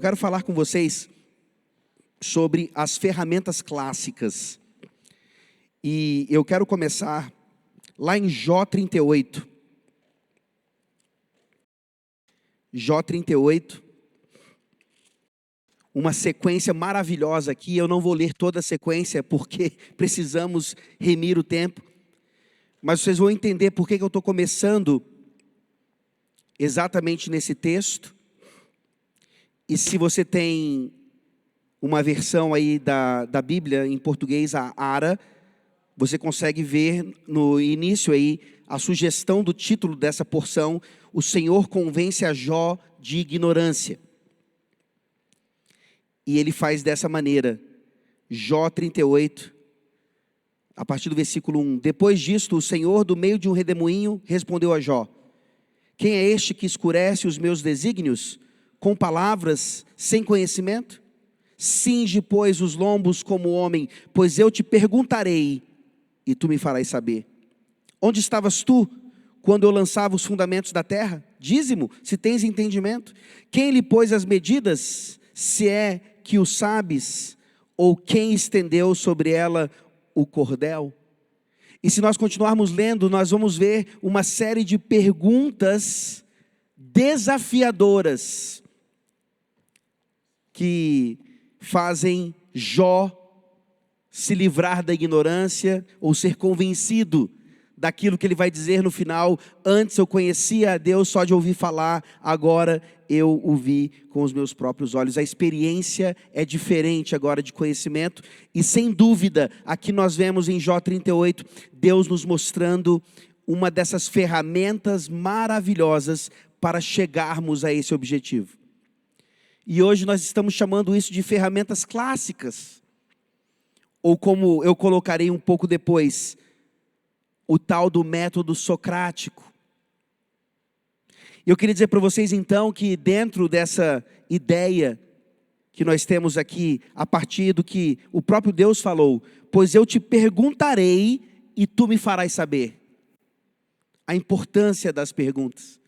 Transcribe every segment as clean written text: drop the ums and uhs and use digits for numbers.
Quero falar com vocês sobre as ferramentas clássicas. E eu quero começar lá em Jó 38. Jó 38. Uma sequência maravilhosa aqui. Eu não vou ler toda a sequência porque precisamos remir o tempo. Mas vocês vão entender por que eu estou começando exatamente nesse texto. E se você tem uma versão aí da Bíblia em português, a ARA, você consegue ver no início aí a sugestão do título dessa porção: o Senhor convence a Jó de ignorância. E ele faz dessa maneira, Jó 38, a partir do versículo 1. Depois disto, o Senhor, do meio de um redemoinho, respondeu a Jó: quem é este que escurece os meus desígnios com palavras sem conhecimento? Cinge, pois, os lombos como homem, pois eu te perguntarei, e tu me farás saber. Onde estavas tu, quando eu lançava os fundamentos da terra? Dize-mo, se tens entendimento. Quem lhe pôs as medidas, se é que o sabes? Ou quem estendeu sobre ela o cordel? E se nós continuarmos lendo, nós vamos ver uma série de perguntas desafiadoras que fazem Jó se livrar da ignorância ou ser convencido daquilo que ele vai dizer no final: antes eu conhecia a Deus só de ouvir falar, agora eu o vi com os meus próprios olhos. A experiência é diferente agora de conhecimento, e sem dúvida, aqui nós vemos em Jó 38, Deus nos mostrando uma dessas ferramentas maravilhosas para chegarmos a esse objetivo. E hoje nós estamos chamando isso de ferramentas clássicas, ou como eu colocarei um pouco depois, o tal do método socrático. Eu queria dizer para vocês então que dentro dessa ideia que nós temos aqui, a partir do que o próprio Deus falou: pois eu te perguntarei e tu me farás saber. A importância das perguntas.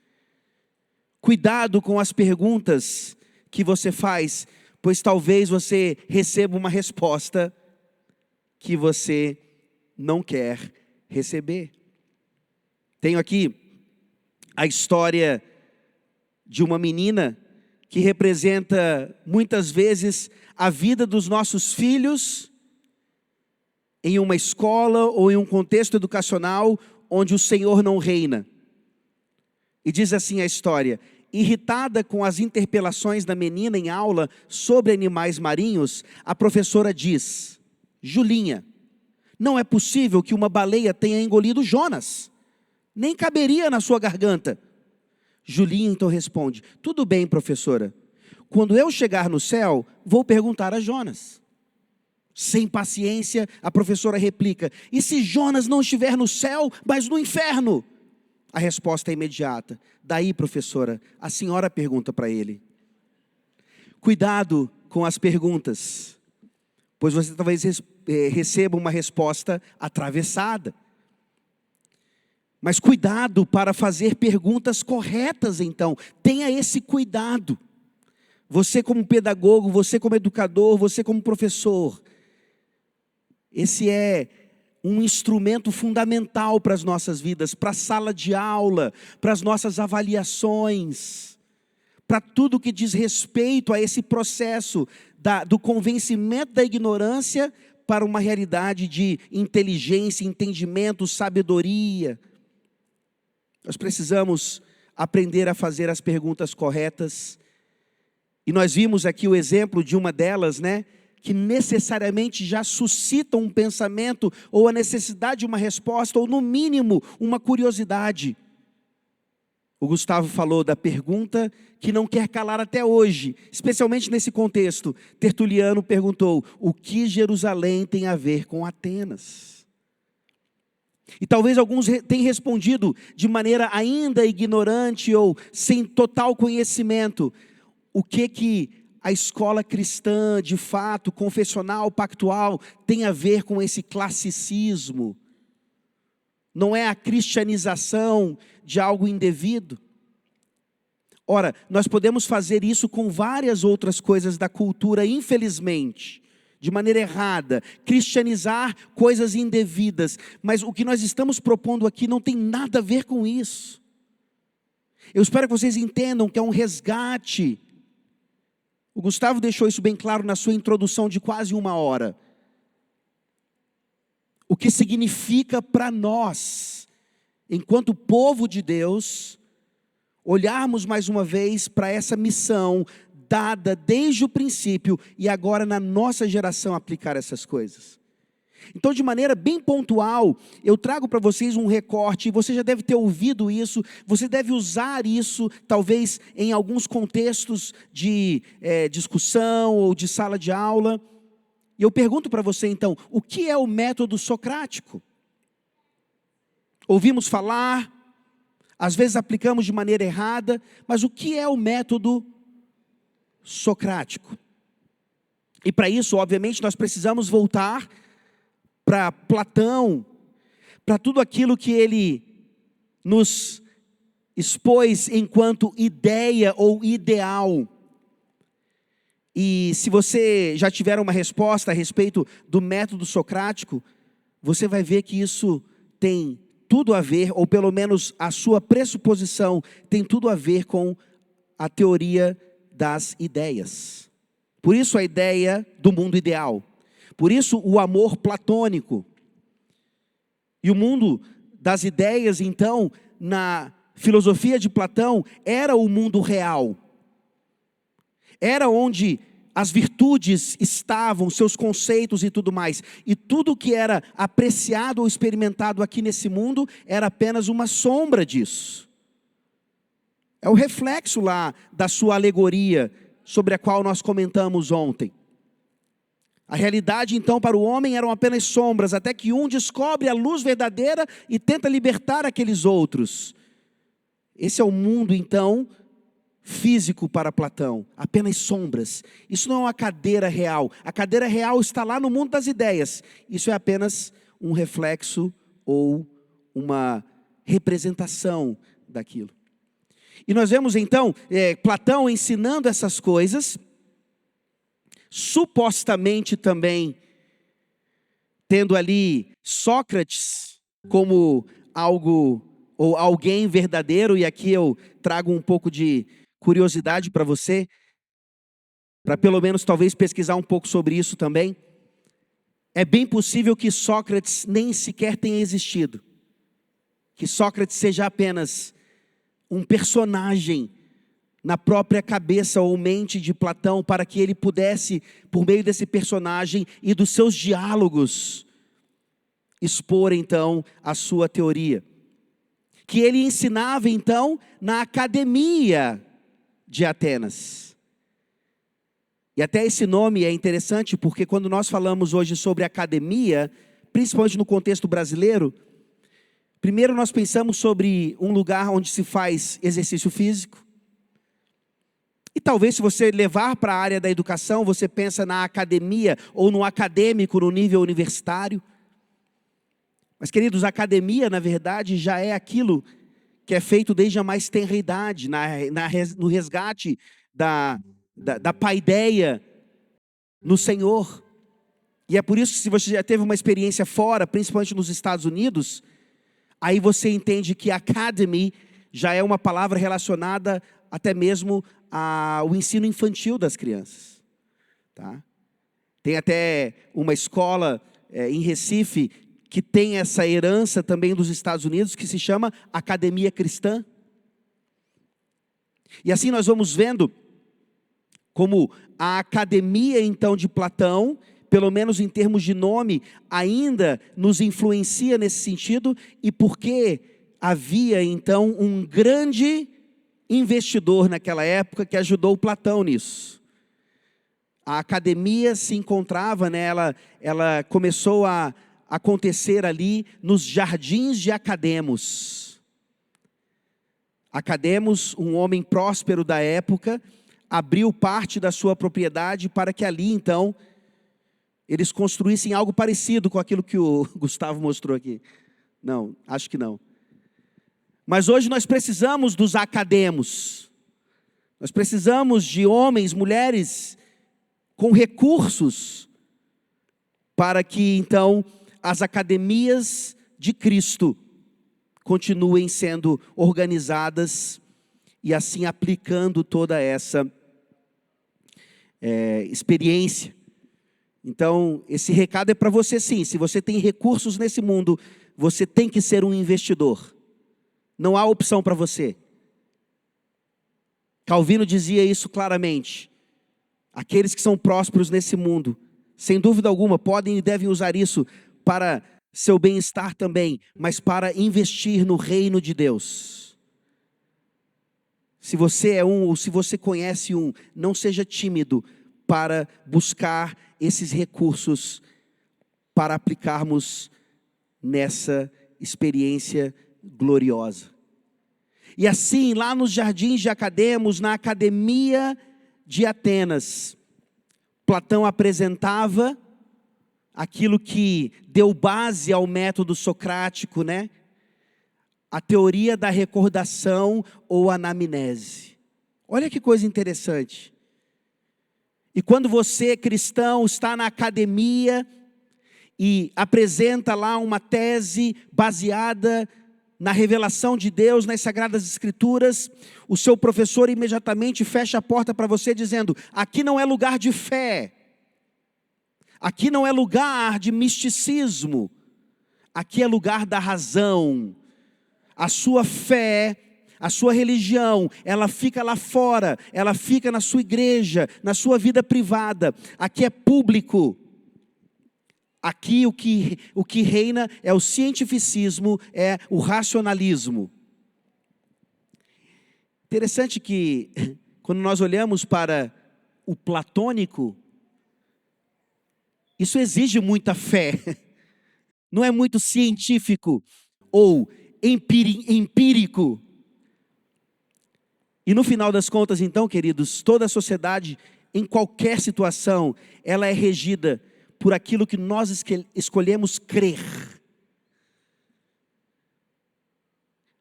Cuidado com as perguntas que você faz, pois talvez você receba uma resposta que você não quer receber. Tenho aqui a história de uma menina que representa muitas vezes a vida dos nossos filhos em uma escola ou em um contexto educacional onde o Senhor não reina. E diz assim a história: irritada com as interpelações da menina em aula sobre animais marinhos, a professora diz: Julinha, não é possível que uma baleia tenha engolido Jonas. Nem caberia na sua garganta. Julinha então responde: tudo bem, professora. Quando eu chegar no céu, vou perguntar a Jonas. Sem paciência, a professora replica: e se Jonas não estiver no céu, mas no inferno? A resposta é imediata: daí, professora, a senhora pergunta para ele. Cuidado com as perguntas, pois você talvez receba uma resposta atravessada. Mas cuidado para fazer perguntas corretas então. Tenha esse cuidado. Você como pedagogo, você como educador, você como professor. Esse é um instrumento fundamental para as nossas vidas, para a sala de aula, para as nossas avaliações, para tudo que diz respeito a esse processo do convencimento da ignorância para uma realidade de inteligência, entendimento, sabedoria. Nós precisamos aprender a fazer as perguntas corretas. E nós vimos aqui o exemplo de uma delas, que necessariamente já suscita um pensamento, ou a necessidade de uma resposta, ou no mínimo, uma curiosidade. O Gustavo falou da pergunta que não quer calar até hoje, especialmente nesse contexto. Tertuliano perguntou: o que Jerusalém tem a ver com Atenas? E talvez alguns tenham respondido de maneira ainda ignorante ou sem total conhecimento. O que a escola cristã, de fato, confessional, pactual, tem a ver com esse classicismo? Não é a cristianização de algo indevido? Ora, nós podemos fazer isso com várias outras coisas da cultura, infelizmente, de maneira errada, cristianizar coisas indevidas, mas o que nós estamos propondo aqui não tem nada a ver com isso. Eu espero que vocês entendam que é um resgate. O Gustavo deixou isso bem claro na sua introdução de quase 1 hora. O que significa para nós, enquanto povo de Deus, olharmos mais uma vez para essa missão dada desde o princípio e agora na nossa geração aplicar essas coisas. Então, de maneira bem pontual, eu trago para vocês um recorte, você já deve ter ouvido isso, você deve usar isso, talvez em alguns contextos de discussão ou de sala de aula. E eu pergunto para você então, o que é o método socrático? Ouvimos falar, às vezes aplicamos de maneira errada, mas o que é o método socrático? E para isso, obviamente, nós precisamos voltar para Platão, para tudo aquilo que ele nos expôs enquanto ideia ou ideal. E se você já tiver uma resposta a respeito do método socrático, você vai ver que isso tem tudo a ver, ou pelo menos a sua pressuposição tem tudo a ver com a teoria das ideias. Por isso a ideia do mundo ideal. Por isso o amor platônico. E o mundo das ideias, então, na filosofia de Platão, era o mundo real. Era onde as virtudes estavam, seus conceitos e tudo mais. E tudo que era apreciado ou experimentado aqui nesse mundo era apenas uma sombra disso. É o reflexo lá da sua alegoria, sobre a qual nós comentamos ontem. A realidade então para o homem eram apenas sombras, até que um descobre a luz verdadeira e tenta libertar aqueles outros. Esse é o mundo então físico para Platão, apenas sombras. Isso não é uma cadeira real. A cadeira real está lá no mundo das ideias. Isso é apenas um reflexo ou uma representação daquilo. E nós vemos então Platão ensinando essas coisas, supostamente também tendo ali Sócrates como algo ou alguém verdadeiro, e aqui eu trago um pouco de curiosidade para você, para pelo menos talvez pesquisar um pouco sobre isso também. É bem possível que Sócrates nem sequer tenha existido, que Sócrates seja apenas um personagem na própria cabeça ou mente de Platão, para que ele pudesse, por meio desse personagem e dos seus diálogos, expor então a sua teoria. Que ele ensinava então na academia de Atenas. E até esse nome é interessante, porque quando nós falamos hoje sobre academia, principalmente no contexto brasileiro, primeiro nós pensamos sobre um lugar onde se faz exercício físico. E talvez se você levar para a área da educação, você pensa na academia ou no acadêmico no nível universitário. Mas queridos, a academia na verdade já é aquilo que é feito desde a mais tenra idade, no resgate da paideia no Senhor. E é por isso que se você já teve uma experiência fora, principalmente nos Estados Unidos, aí você entende que academy já é uma palavra relacionada até mesmo ao ensino infantil das crianças. Tá? Tem até uma escola em Recife que tem essa herança também dos Estados Unidos, que se chama Academia Cristã. E assim nós vamos vendo como a academia então de Platão, pelo menos em termos de nome, ainda nos influencia nesse sentido, e porque havia então um grande investidor naquela época que ajudou Platão nisso. A academia se encontrava, né, ela começou a acontecer ali nos jardins de Academos. Academos, um homem próspero da época, abriu parte da sua propriedade para que ali então eles construíssem algo parecido com aquilo que o Gustavo mostrou aqui. Não, acho que não. Mas hoje nós precisamos dos academos. Nós precisamos de homens, mulheres com recursos para que então as academias de Cristo continuem sendo organizadas e assim aplicando toda essa experiência. Então, esse recado é para você sim. Se você tem recursos nesse mundo, você tem que ser um investidor. Não há opção para você. Calvino dizia isso claramente. Aqueles que são prósperos nesse mundo, sem dúvida alguma, podem e devem usar isso para seu bem-estar também, mas para investir no reino de Deus. Se você é um, ou se você conhece um, não seja tímido para buscar esses recursos para aplicarmos nessa experiência gloriosa. E assim, lá nos jardins de Academos, na academia de Atenas, Platão apresentava aquilo que deu base ao método socrático, né? A teoria da recordação ou anamnese. Olha que coisa interessante. E quando você, cristão, está na academia e apresenta lá uma tese baseada na revelação de Deus, nas Sagradas Escrituras, o seu professor imediatamente fecha a porta para você dizendo: aqui não é lugar de fé, aqui não é lugar de misticismo, aqui é lugar da razão. A sua fé, a sua religião, ela fica lá fora, ela fica na sua igreja, na sua vida privada. Aqui é público. Aqui o que reina é o cientificismo, é o racionalismo. Interessante que, quando nós olhamos para o platônico, isso exige muita fé. Não é muito científico ou empírico. E no final das contas, então, queridos, toda a sociedade, em qualquer situação, ela é regida por aquilo que nós escolhemos crer.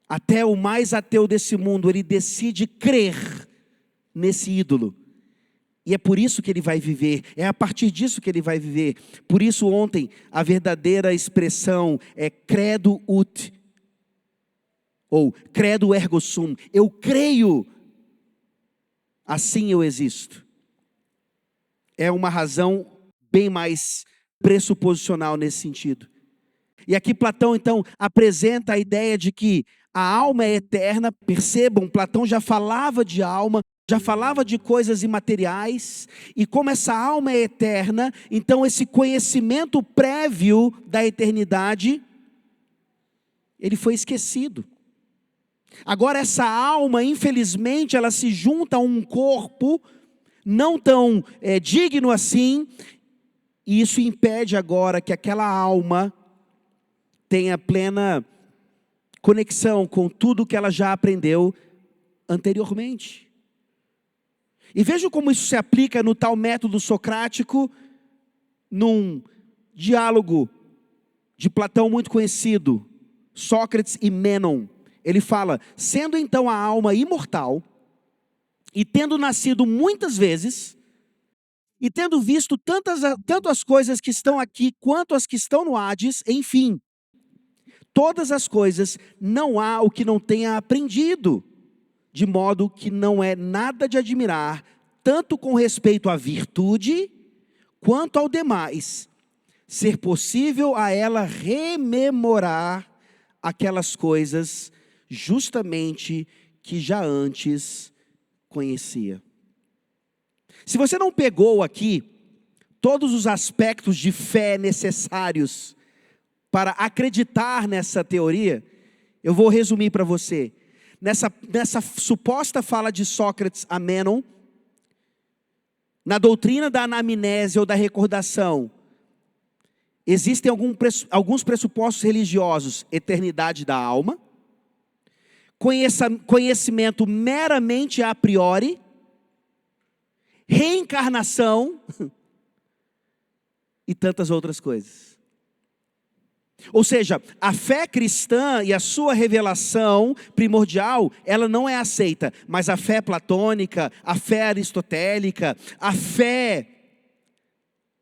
Até o mais ateu desse mundo, ele decide crer nesse ídolo. E é por isso que ele vai viver, é a partir disso que ele vai viver. Por isso ontem, a verdadeira expressão é credo ut, ou credo ergo sum. Eu creio, assim eu existo. É uma razão bem mais pressuposicional nesse sentido. E aqui Platão então apresenta a ideia de que a alma é eterna. Percebam, Platão já falava de alma, já falava de coisas imateriais, e como essa alma é eterna, então esse conhecimento prévio da eternidade, ele foi esquecido. Agora essa alma, infelizmente, ela se junta a um corpo não tão digno assim, e isso impede agora que aquela alma tenha plena conexão com tudo que ela já aprendeu anteriormente. E vejam como isso se aplica no tal método socrático, num diálogo de Platão muito conhecido, Sócrates e Mênon. Ele fala: sendo então a alma imortal, e tendo nascido muitas vezes, e tendo visto tanto as coisas que estão aqui, quanto as que estão no Hades, enfim, todas as coisas, não há o que não tenha aprendido, de modo que não é nada de admirar, tanto com respeito à virtude, quanto ao demais, ser possível a ela rememorar aquelas coisas, justamente que já antes conhecia. Se você não pegou aqui todos os aspectos de fé necessários para acreditar nessa teoria, eu vou resumir para você. Nessa suposta fala de Sócrates a Mênon, na doutrina da anamnese ou da recordação, existem alguns pressupostos religiosos: eternidade da alma, conhecimento meramente a priori, reencarnação e tantas outras coisas. Ou seja, a fé cristã e a sua revelação primordial, ela não é aceita, mas a fé platônica, a fé aristotélica, a fé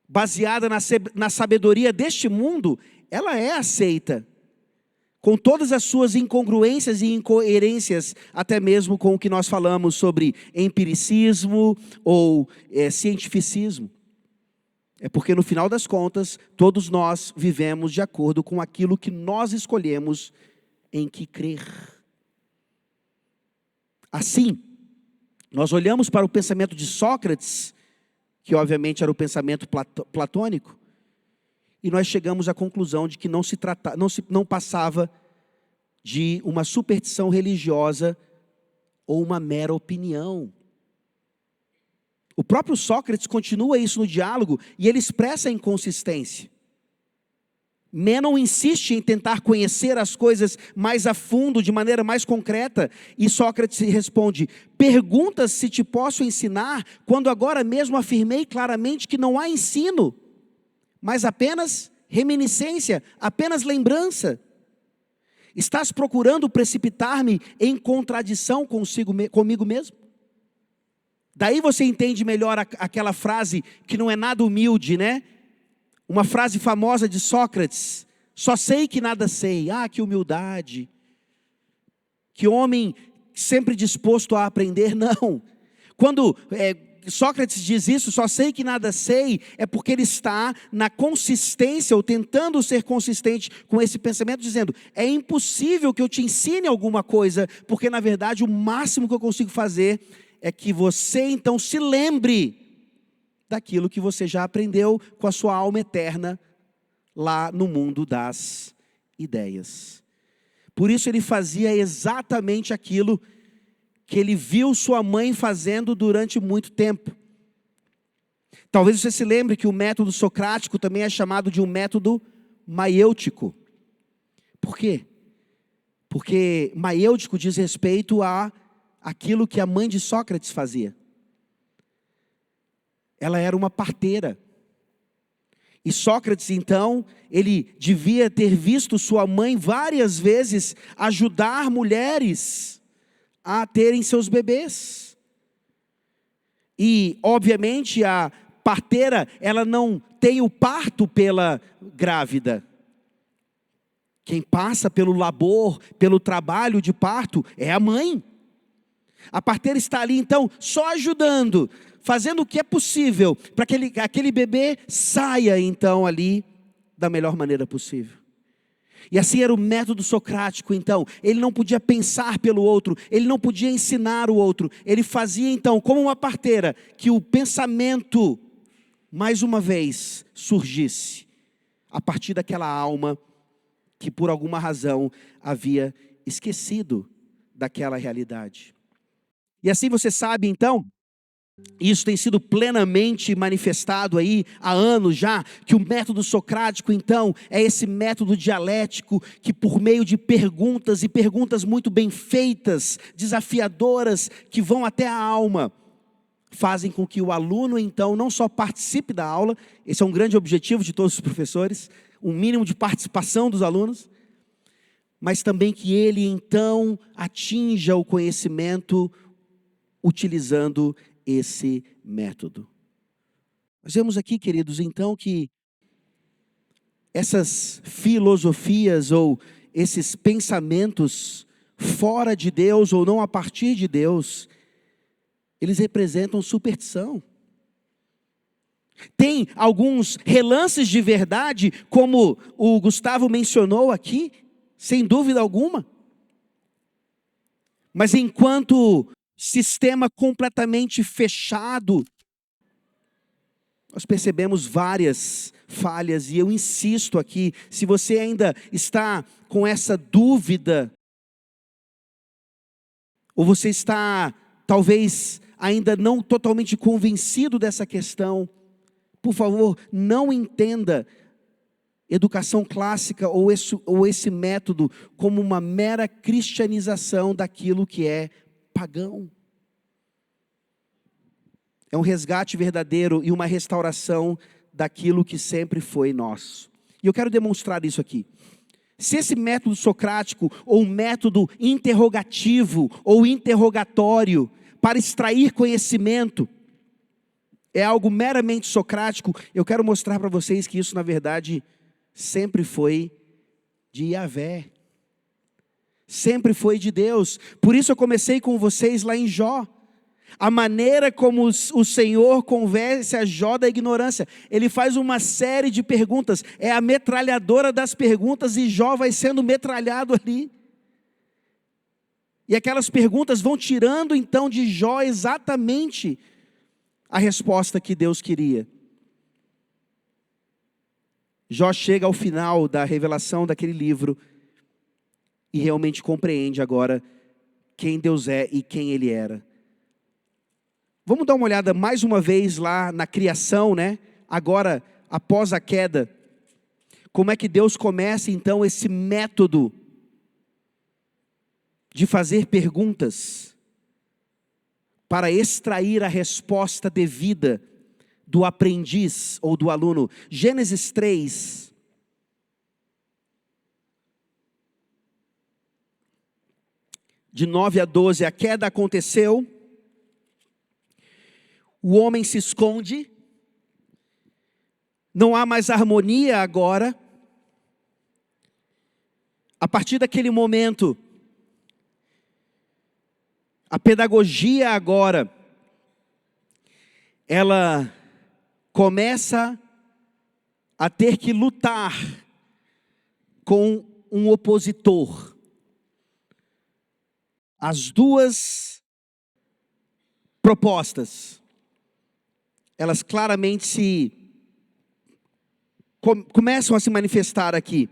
baseada na sabedoria deste mundo, ela é aceita, com todas as suas incongruências e incoerências, até mesmo com o que nós falamos sobre empiricismo ou cientificismo. É porque no final das contas, todos nós vivemos de acordo com aquilo que nós escolhemos em que crer. Assim, nós olhamos para o pensamento de Sócrates, que obviamente era o pensamento platônico, e nós chegamos à conclusão de que não passava de uma superstição religiosa ou uma mera opinião. O próprio Sócrates continua isso no diálogo e ele expressa a inconsistência. Menon insiste em tentar conhecer as coisas mais a fundo, de maneira mais concreta, e Sócrates responde: perguntas se te posso ensinar, quando agora mesmo afirmei claramente que não há ensino, mas apenas reminiscência, apenas lembrança. Estás procurando precipitar-me em contradição comigo mesmo? Daí você entende melhor aquela frase que não é nada humilde, né? Uma frase famosa de Sócrates: só sei que nada sei. Ah, que humildade! Que homem sempre disposto a aprender. Não. Quando Sócrates diz isso, só sei que nada sei, é porque ele está na consistência, ou tentando ser consistente com esse pensamento, dizendo: é impossível que eu te ensine alguma coisa, porque na verdade o máximo que eu consigo fazer é que você então se lembre daquilo que você já aprendeu com a sua alma eterna lá no mundo das ideias. Por isso ele fazia exatamente aquilo que ele viu sua mãe fazendo durante muito tempo. Talvez você se lembre que o método socrático também é chamado de um método maiêutico. Por quê? Porque maiêutico diz respeito a aquilo que a mãe de Sócrates fazia. Ela era uma parteira. E Sócrates, então, ele devia ter visto sua mãe várias vezes ajudar mulheres a terem seus bebês. E, obviamente, a parteira, ela não tem o parto pela grávida. Quem passa pelo labor, pelo trabalho de parto, é a mãe. A parteira está ali, então, só ajudando, fazendo o que é possível, para que aquele bebê saia, então, ali, da melhor maneira possível. E assim era o método socrático, então. Ele não podia pensar pelo outro, ele não podia ensinar o outro. Ele fazia, então, como uma parteira, que o pensamento, mais uma vez, surgisse, a partir daquela alma, que por alguma razão havia esquecido daquela realidade. E assim você sabe, então, isso tem sido plenamente manifestado aí há anos já, que o método socrático, então, é esse método dialético que por meio de perguntas, e perguntas muito bem feitas, desafiadoras, que vão até a alma, fazem com que o aluno, então, não só participe da aula, esse é um grande objetivo de todos os professores, um mínimo de participação dos alunos, mas também que ele, então, atinja o conhecimento utilizando esse método. Nós vemos aqui, queridos, então, que essas filosofias ou esses pensamentos fora de Deus ou não a partir de Deus, eles representam superstição. Tem alguns relances de verdade, como o Gustavo mencionou aqui, sem dúvida alguma. Mas enquanto sistema completamente fechado, nós percebemos várias falhas, e eu insisto aqui, se você ainda está com essa dúvida, ou você está, talvez, ainda não totalmente convencido dessa questão, por favor, não entenda educação clássica ou esse método como uma mera cristianização daquilo que é pagão. É um resgate verdadeiro e uma restauração daquilo que sempre foi nosso. E eu quero demonstrar isso aqui. Se esse método socrático, ou método interrogativo, ou interrogatório, para extrair conhecimento, é algo meramente socrático, eu quero mostrar para vocês que isso, na verdade, sempre foi de Yahvé. Sempre foi de Deus. Por isso eu comecei com vocês lá em Jó. A maneira como o Senhor convence a Jó da ignorância. Ele faz uma série de perguntas. É a metralhadora das perguntas e Jó vai sendo metralhado ali. E aquelas perguntas vão tirando então de Jó exatamente a resposta que Deus queria. Jó chega ao final da revelação daquele livro e realmente compreende agora quem Deus é e quem Ele era. Vamos dar uma olhada mais uma vez lá na criação, né? Agora, após a queda, como é que Deus começa então esse método de fazer perguntas para extrair a resposta devida do aprendiz ou do aluno. Gênesis 3, de 9 a 12, a queda aconteceu, o homem se esconde, não há mais harmonia agora. A partir daquele momento, a pedagogia agora, ela começa a ter que lutar com um opositor. As duas propostas, elas claramente começam a se manifestar aqui.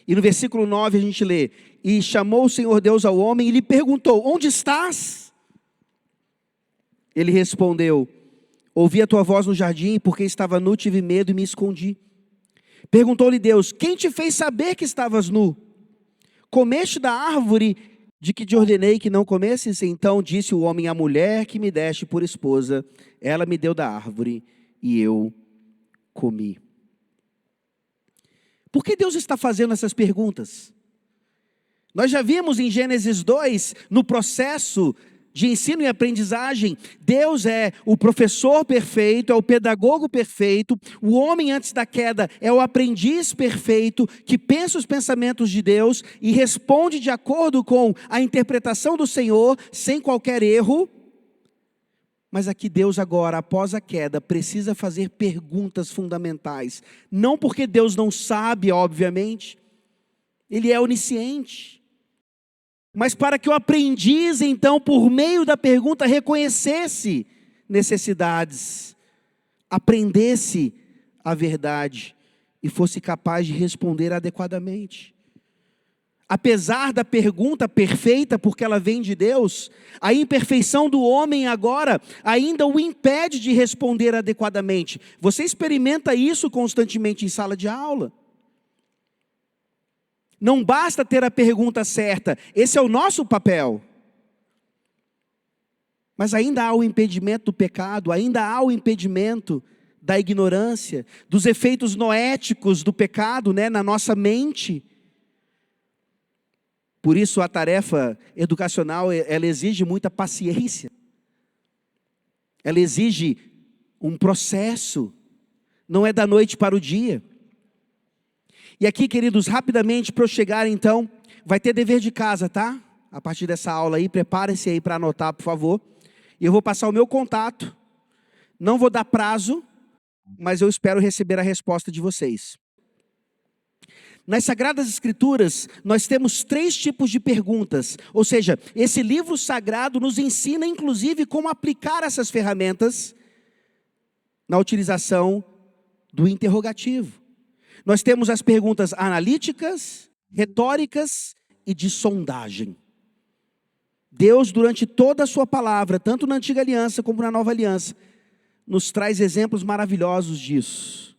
E no versículo 9 a gente lê: e chamou o Senhor Deus ao homem e lhe perguntou: onde estás? Ele respondeu: ouvi a tua voz no jardim, porque estava nu, tive medo e me escondi. Perguntou-lhe Deus: quem te fez saber que estavas nu? Comeste da árvore de que te ordenei que não comesses? Então disse o homem: a mulher que me deste por esposa, ela me deu da árvore e eu comi. Por que Deus está fazendo essas perguntas? Nós já vimos em Gênesis 2, no processo de ensino e aprendizagem, Deus é o professor perfeito, é o pedagogo perfeito, o homem antes da queda é o aprendiz perfeito, que pensa os pensamentos de Deus e responde de acordo com a interpretação do Senhor, sem qualquer erro. Mas aqui Deus agora, após a queda, precisa fazer perguntas fundamentais. Não porque Deus não sabe, obviamente, Ele é onisciente. Mas para que o aprendiz, então, por meio da pergunta, reconhecesse necessidades, aprendesse a verdade e fosse capaz de responder adequadamente. Apesar da pergunta perfeita, porque ela vem de Deus, a imperfeição do homem agora ainda o impede de responder adequadamente. Você experimenta isso constantemente em sala de aula. Não basta ter a pergunta certa, esse é o nosso papel. Mas ainda há o impedimento do pecado, ainda há o impedimento da ignorância, dos efeitos noéticos do pecado, né, na nossa mente. Por isso a tarefa educacional, ela exige muita paciência. Ela exige um processo, não é da noite para o dia. E aqui, queridos, rapidamente para eu chegar então, vai ter dever de casa, tá? A partir dessa aula aí, preparem-se aí para anotar, por favor. E eu vou passar o meu contato, não vou dar prazo, mas eu espero receber a resposta de vocês. Nas Sagradas Escrituras, nós temos 3 tipos de perguntas, ou seja, esse livro sagrado nos ensina, inclusive, como aplicar essas ferramentas na utilização do interrogativo. Nós temos as perguntas analíticas, retóricas e de sondagem. Deus, durante toda a sua palavra, tanto na Antiga Aliança como na Nova Aliança, nos traz exemplos maravilhosos disso.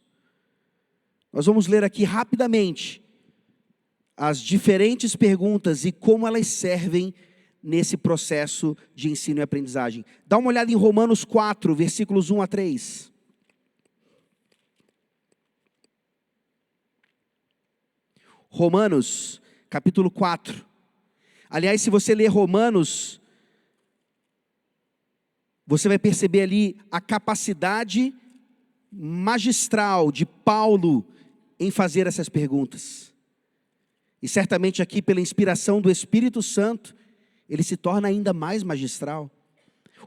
Nós vamos ler aqui rapidamente as diferentes perguntas e como elas servem nesse processo de ensino e aprendizagem. Dá uma olhada em Romanos 4, versículos 1 a 3. Romanos, capítulo 4. Aliás, se você ler Romanos, você vai perceber ali a capacidade magistral de Paulo em fazer essas perguntas. E certamente aqui, pela inspiração do Espírito Santo, ele se torna ainda mais magistral.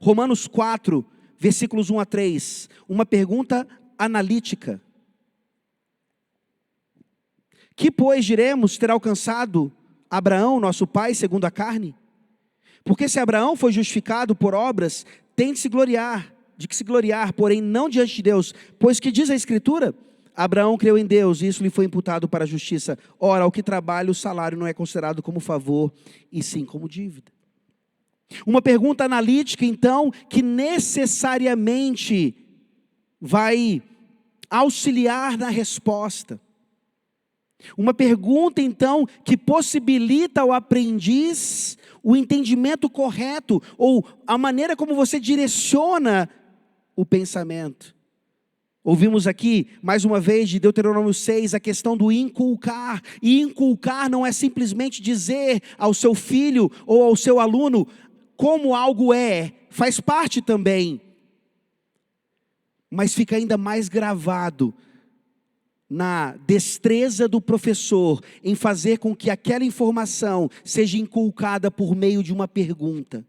Romanos 4, versículos 1 a 3, uma pergunta analítica. Que, pois, diremos ter alcançado Abraão, nosso pai, segundo a carne? Porque se Abraão foi justificado por obras, tem de que se gloriar, porém não diante de Deus. Pois que diz a Escritura? Abraão creu em Deus, e isso lhe foi imputado para a justiça. Ora, ao que trabalha, o salário não é considerado como favor, e sim como dívida. Uma pergunta analítica, então, que necessariamente vai auxiliar na resposta. Uma pergunta, então, que possibilita ao aprendiz o entendimento correto, ou a maneira como você direciona o pensamento. Ouvimos aqui, mais uma vez, de Deuteronômio 6, a questão do inculcar. E inculcar não é simplesmente dizer ao seu filho ou ao seu aluno como algo é, faz parte também. Mas fica ainda mais gravado na destreza do professor em fazer com que aquela informação seja inculcada por meio de uma pergunta.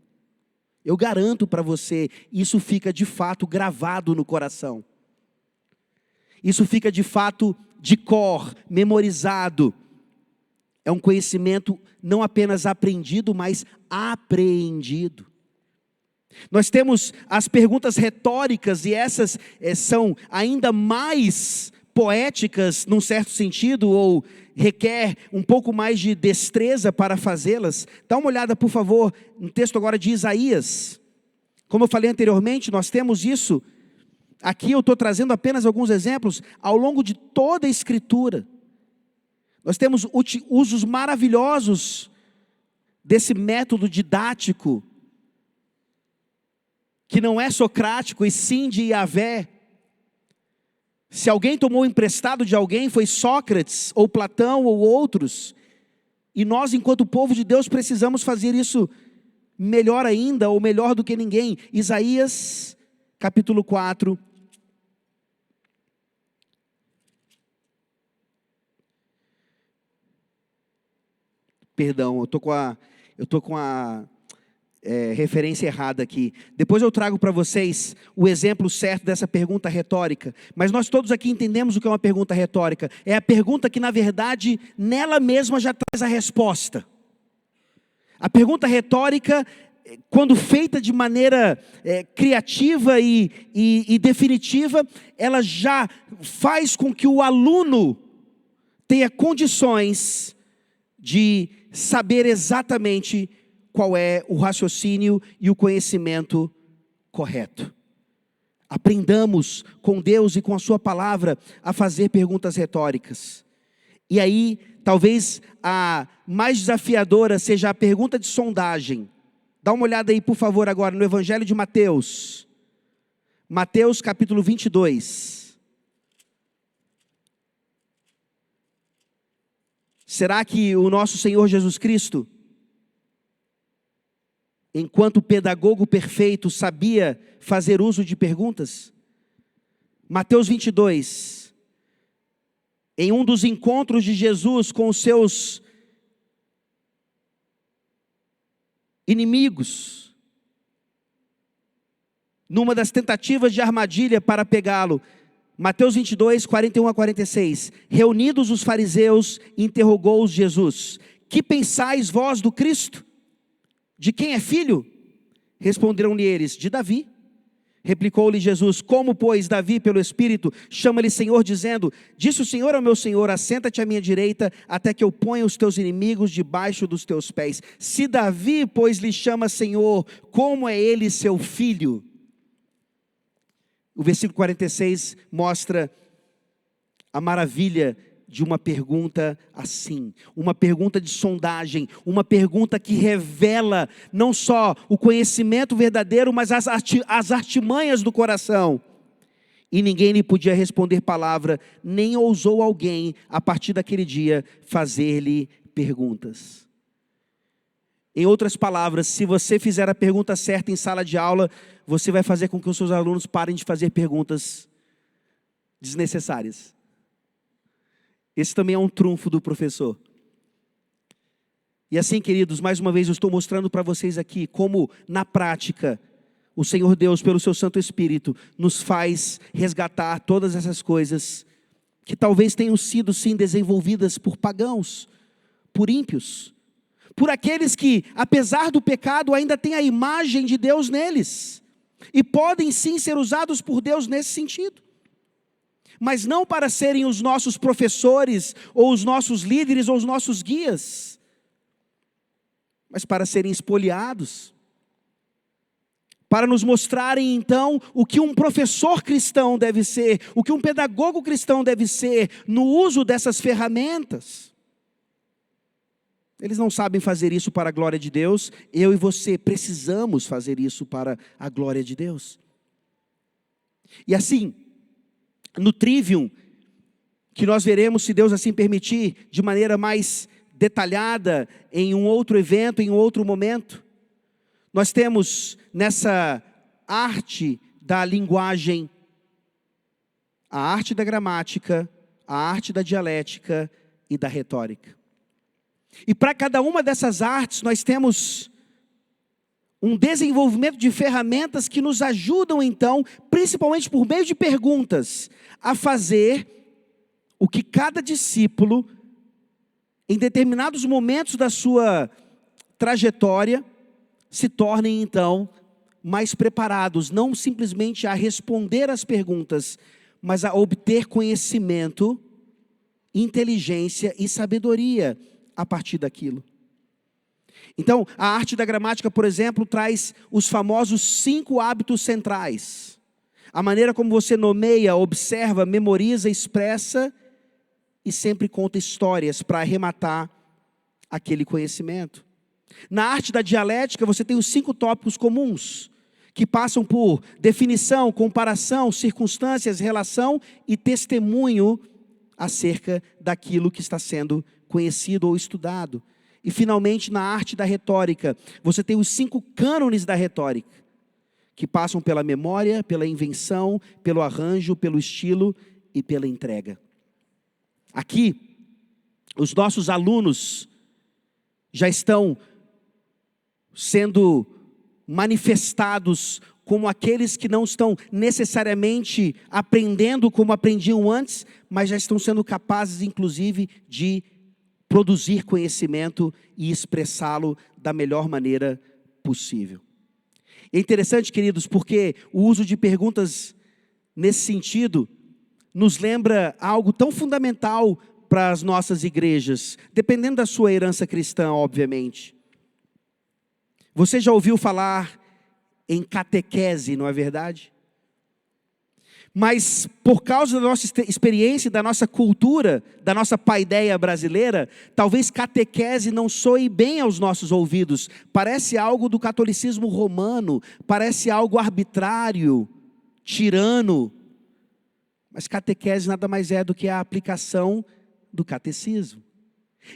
Eu garanto para você, isso fica de fato gravado no coração. Isso fica de fato de cor, memorizado. É um conhecimento não apenas aprendido, mas apreendido. Nós temos as perguntas retóricas, e essas são ainda mais poéticas num certo sentido, ou requer um pouco mais de destreza para fazê-las. Dá uma olhada, por favor, no texto agora de Isaías. Como eu falei anteriormente, nós temos isso. Aqui eu estou trazendo apenas alguns exemplos ao longo de toda a Escritura. Nós temos usos maravilhosos desse método didático, que não é socrático e sim de Yahvé. Se alguém tomou emprestado de alguém, foi Sócrates, ou Platão, ou outros. E nós, enquanto povo de Deus, precisamos fazer isso melhor ainda, ou melhor do que ninguém. Isaías, capítulo 4. Perdão, eu estou com a referência errada aqui. Depois eu trago para vocês o exemplo certo dessa pergunta retórica. Mas nós todos aqui entendemos o que é uma pergunta retórica. É a pergunta que, na verdade, nela mesma já traz a resposta. A pergunta retórica, quando feita de maneira criativa e definitiva, ela já faz com que o aluno tenha condições de saber exatamente qual é o raciocínio e o conhecimento correto. Aprendamos com Deus e com a sua palavra a fazer perguntas retóricas. E aí, talvez a mais desafiadora seja a pergunta de sondagem. Dá uma olhada aí, por favor, agora no Evangelho de Mateus. Mateus capítulo 22. Será que o nosso Senhor Jesus Cristo, enquanto pedagogo perfeito, sabia fazer uso de perguntas? Mateus 22. Em um dos encontros de Jesus com os seus inimigos, numa das tentativas de armadilha para pegá-lo, Mateus 22, 41 a 46. Reunidos os fariseus, interrogou-os Jesus: que pensais vós do Cristo? De quem é filho? Responderam-lhe eles: de Davi. Replicou-lhe Jesus: como, pois, Davi, pelo Espírito, chama-lhe Senhor, dizendo: disse o Senhor ao meu Senhor, assenta-te à minha direita, até que eu ponha os teus inimigos debaixo dos teus pés. Se Davi, pois, lhe chama Senhor, como é ele seu filho? O versículo 46 mostra a maravilha de uma pergunta assim, uma pergunta de sondagem, uma pergunta que revela não só o conhecimento verdadeiro, mas as artimanhas do coração. E ninguém lhe podia responder palavra, nem ousou alguém, a partir daquele dia, fazer-lhe perguntas. Em outras palavras, se você fizer a pergunta certa em sala de aula, você vai fazer com que os seus alunos parem de fazer perguntas desnecessárias. Esse também é um trunfo do professor. E assim, queridos, mais uma vez eu estou mostrando para vocês aqui como, na prática, o Senhor Deus, pelo seu Santo Espírito, nos faz resgatar todas essas coisas que talvez tenham sido, sim, desenvolvidas por pagãos, por ímpios, por aqueles que, apesar do pecado, ainda têm a imagem de Deus neles, e podem sim ser usados por Deus nesse sentido, mas não para serem os nossos professores, ou os nossos líderes, ou os nossos guias, mas para serem espoliados, para nos mostrarem então o que um professor cristão deve ser, o que um pedagogo cristão deve ser, no uso dessas ferramentas. Eles não sabem fazer isso para a glória de Deus, eu e você precisamos fazer isso para a glória de Deus. E assim, no Trivium, que nós veremos, se Deus assim permitir, de maneira mais detalhada, em um outro evento, em um outro momento, nós temos nessa arte da linguagem, a arte da gramática, a arte da dialética e da retórica. E para cada uma dessas artes nós temos um desenvolvimento de ferramentas que nos ajudam então, principalmente por meio de perguntas, a fazer o que cada discípulo, em determinados momentos da sua trajetória, se tornem então mais preparados, não simplesmente a responder às perguntas, mas a obter conhecimento, inteligência e sabedoria a partir daquilo. Então, a arte da gramática, por exemplo, traz os famosos 5 hábitos centrais. A maneira como você nomeia, observa, memoriza, expressa e sempre conta histórias para arrematar aquele conhecimento. Na arte da dialética, você tem os 5 tópicos comuns, que passam por definição, comparação, circunstâncias, relação e testemunho acerca daquilo que está sendo conhecido ou estudado. E finalmente, na arte da retórica, você tem os 5 cânones da retórica, que passam pela memória, pela invenção, pelo arranjo, pelo estilo e pela entrega. Aqui, os nossos alunos já estão sendo manifestados como aqueles que não estão necessariamente aprendendo como aprendiam antes, mas já estão sendo capazes, inclusive, de produzir conhecimento e expressá-lo da melhor maneira possível. É interessante, queridos, porque o uso de perguntas nesse sentido nos lembra algo tão fundamental para as nossas igrejas, dependendo da sua herança cristã, obviamente. Você já ouviu falar em catequese, não é verdade? Mas por causa da nossa experiência, da nossa cultura, da nossa paideia brasileira, talvez catequese não soe bem aos nossos ouvidos. Parece algo do catolicismo romano, parece algo arbitrário, tirano. Mas catequese nada mais é do que a aplicação do catecismo.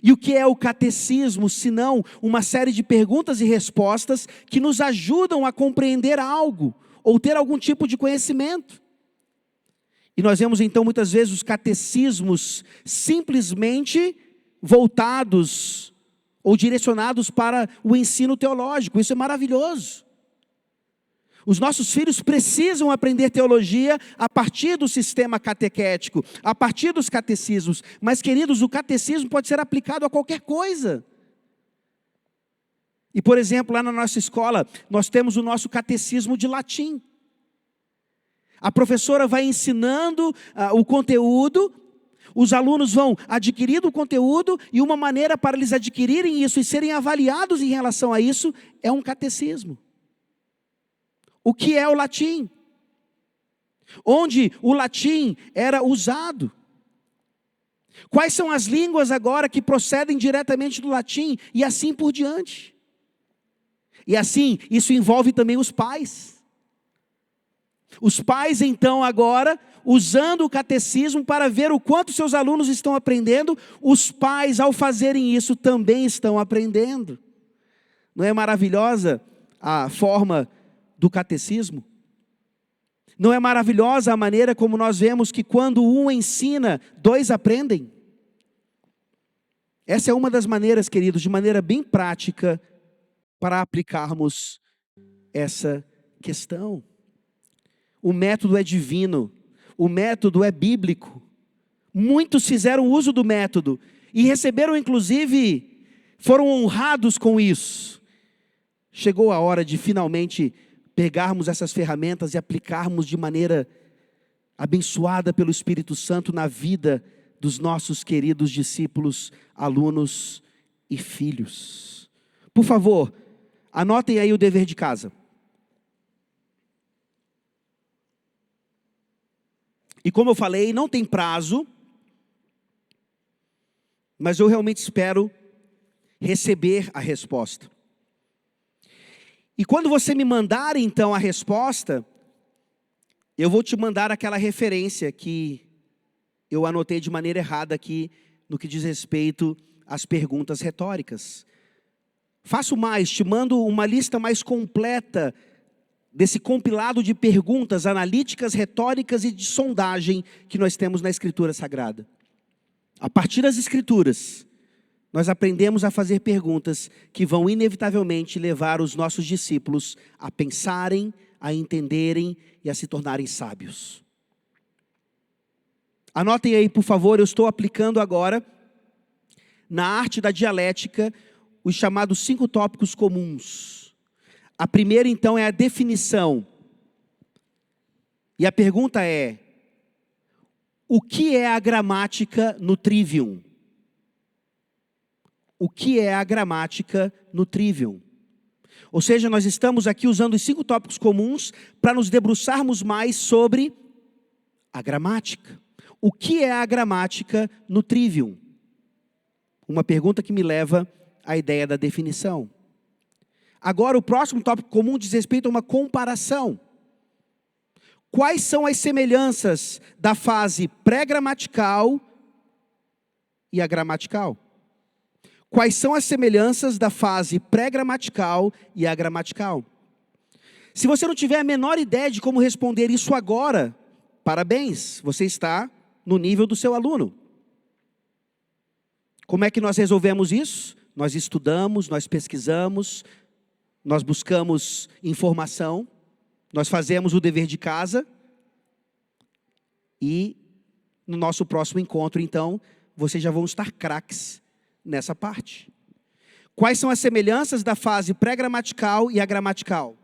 E o que é o catecismo, senão uma série de perguntas e respostas que nos ajudam a compreender algo, ou ter algum tipo de conhecimento. E nós vemos então muitas vezes os catecismos simplesmente voltados ou direcionados para o ensino teológico. Isso é maravilhoso. Os nossos filhos precisam aprender teologia a partir do sistema catequético, a partir dos catecismos. Mas, queridos, o catecismo pode ser aplicado a qualquer coisa. E, por exemplo, lá na nossa escola, nós temos o nosso catecismo de latim. A professora vai ensinando o conteúdo, os alunos vão adquirindo o conteúdo, e uma maneira para eles adquirirem isso e serem avaliados em relação a isso é um catecismo. O que é o latim? Onde o latim era usado? Quais são as línguas agora que procedem diretamente do latim? E assim por diante. E assim, isso envolve também os pais. Os pais, então, agora, usando o catecismo para ver o quanto seus alunos estão aprendendo, os pais, ao fazerem isso, também estão aprendendo. Não é maravilhosa a forma do catecismo? Não é maravilhosa a maneira como nós vemos que quando um ensina, dois aprendem? Essa é uma das maneiras, queridos, de maneira bem prática, para aplicarmos essa questão. O método é divino, o método é bíblico. Muitos fizeram uso do método e receberam, inclusive, foram honrados com isso. Chegou a hora de finalmente pegarmos essas ferramentas e aplicarmos de maneira abençoada pelo Espírito Santo na vida dos nossos queridos discípulos, alunos e filhos. Por favor, anotem aí o dever de casa. E como eu falei, não tem prazo, mas eu realmente espero receber a resposta. E quando você me mandar então a resposta, eu vou te mandar aquela referência que eu anotei de maneira errada aqui no que diz respeito às perguntas retóricas. Faço mais, te mando uma lista mais completa desse compilado de perguntas analíticas, retóricas e de sondagem que nós temos na Escritura Sagrada. A partir das Escrituras, nós aprendemos a fazer perguntas que vão inevitavelmente levar os nossos discípulos a pensarem, a entenderem e a se tornarem sábios. Anotem aí, por favor, eu estou aplicando agora, na arte da dialética, os chamados 5 tópicos comuns. A primeira, então, é a definição. E a pergunta é: o que é a gramática no trivium? O que é a gramática no trivium? Ou seja, nós estamos aqui usando os 5 tópicos comuns para nos debruçarmos mais sobre a gramática. O que é a gramática no trivium? Uma pergunta que me leva à ideia da definição. Agora, o próximo tópico comum diz respeito a uma comparação. Quais são as semelhanças da fase pré-gramatical e a gramatical? Quais são as semelhanças da fase pré-gramatical e a gramatical? Se você não tiver a menor ideia de como responder isso agora, parabéns, você está no nível do seu aluno. Como é que nós resolvemos isso? Nós estudamos, nós pesquisamos, nós buscamos informação, nós fazemos o dever de casa e no nosso próximo encontro, então, vocês já vão estar craques nessa parte. Quais são as semelhanças da fase pré-gramatical e a gramatical?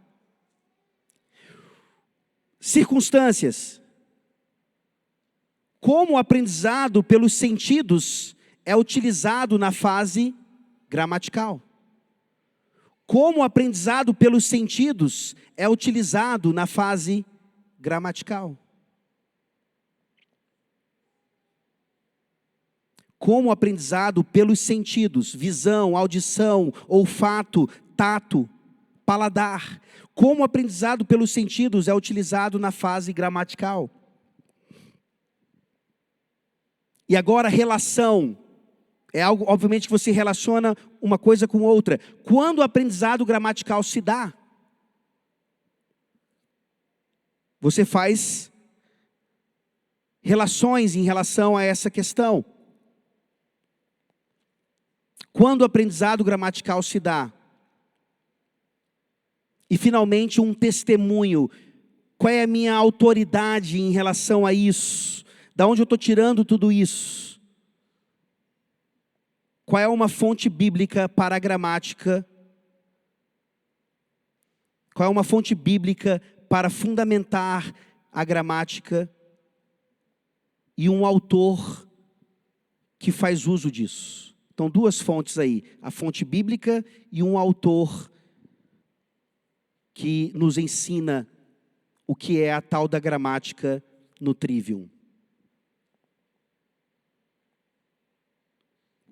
Circunstâncias. Como o aprendizado pelos sentidos é utilizado na fase gramatical? Como o aprendizado pelos sentidos é utilizado na fase gramatical? Como o aprendizado pelos sentidos, visão, audição, olfato, tato, paladar, como o aprendizado pelos sentidos é utilizado na fase gramatical? E agora, relação. É algo, obviamente, que você relaciona uma coisa com outra. Quando o aprendizado gramatical se dá, você faz relações em relação a essa questão. Quando o aprendizado gramatical se dá. E, finalmente, um testemunho. Qual é a minha autoridade em relação a isso? Da onde eu estou tirando tudo isso? Qual é uma fonte bíblica para a gramática? Qual é uma fonte bíblica para fundamentar a gramática? E um autor que faz uso disso. Então, 2 fontes aí. A fonte bíblica e um autor que nos ensina o que é a tal da gramática no trivium.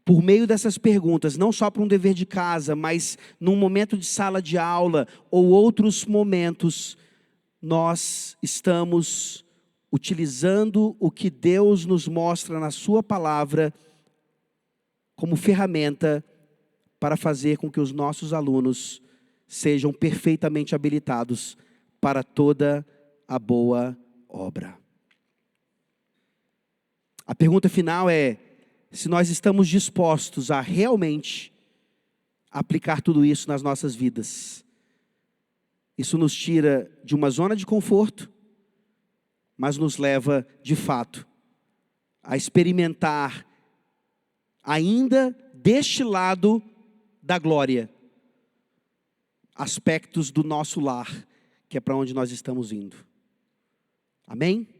Por meio dessas perguntas, não só para um dever de casa, mas num momento de sala de aula ou outros momentos, nós estamos utilizando o que Deus nos mostra na sua palavra como ferramenta para fazer com que os nossos alunos sejam perfeitamente habilitados para toda a boa obra. A pergunta final é se nós estamos dispostos a realmente aplicar tudo isso nas nossas vidas. Isso nos tira de uma zona de conforto, mas nos leva, de fato, a experimentar ainda deste lado da glória, aspectos do nosso lar, que é para onde nós estamos indo. Amém?